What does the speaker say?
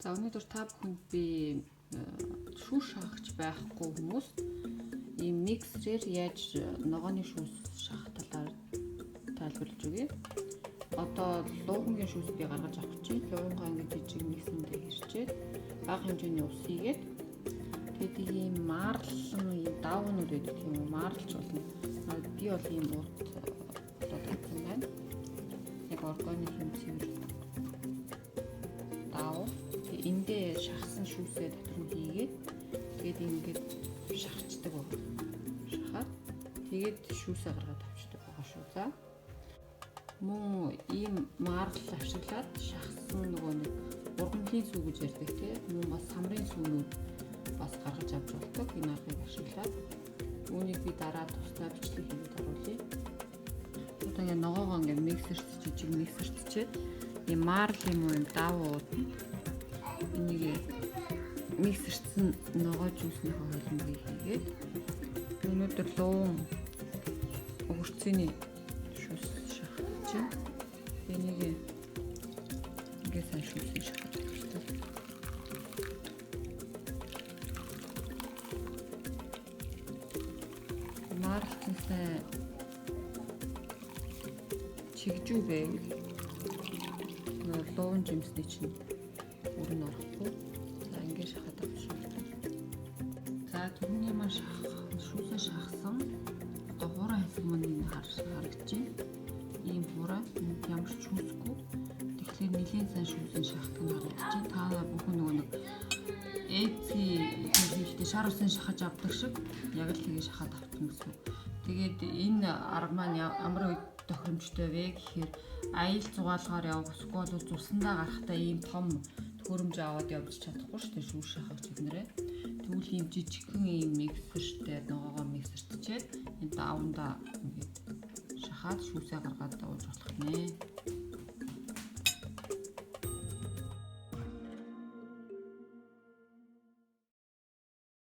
За өнөөдөр та бүхэнд би шүүс шахагч байхгүй хүмүүс ийм миксерээр яаж ногооны шүүс шахах талаар тайлбарлаж өгье. Одоо луугангийн шүүс би гаргаж авах чинь луугаа ингэж жижиг миксэндээ ирчээд бага хэмжээний ус хийгээд тэгээд ийм маарлан ийм давнууд байдаг юм уу маарлж болно. Би бол ийм уут одоо татсан байна. Яг органик юм цэвэр дав. Эндээ шахсан шүүсээ дотор нь хийгээд тэгээд ингээд шахацдаг баг. Шахаад тэгээд шүүсээ гаргаад авчдаг байгаа шүү. За мөн ийм маарлал ашиглаад шахсан нөгөө нэг ургамлын сүү гэж ярьдаг тийм мөн бас самрын сүүнүүд бас гаргаж авч болдог. Энэ аргыг ашиглаад үүнийг би дараа тусдаа бичлэг хийгээд оруулъя. Одоо ингээд ногоогоо ингээд миксерт жижиг миксертчээд ийм марл юм уу юм давууд энийг миксерсэн ногоо жууснийхаа хойлондоо хийгээд өнөөдөр луун өгөрцөний шүүс шахах чинь энийг ингээд сайн шүүсэн шахах хэрэгтэй. Марлтан сайн чигжүү байвал луун жимсний чинь өрн орохгүй. За ингээд шахаад авчихсан. За түрүүний маань шүүсээ шахсан. Одоо хураа хэсэг мөн харагдаж байна. Ийм хураа ямар ч шүүсгүй. Тэгэхээр нэлийн сайн шүүсэн шахдаг нь харагдаж байна. Та бүхэн нөгөө нэг хийхдээ шар усын шахаж авдаг шиг яг л тэгээ шахаад авчихсан гэсэн. Тэгээд энэ арга маань ямар үед тохиромжтой вэ гэхээр аял зугаалгаар явах эсвэл зурсандаа гарахтаа ийм том төхөөрөмж аваад явж чадахгүй шүү дээ шүүс шахагч эднэрээ. Тэгвэл ийм жижигхэн ийм миксертэй ногоогоо миксертчээд энэ давандаа ингээд шахаад шүүсээ гаргаад ууж болох нэ.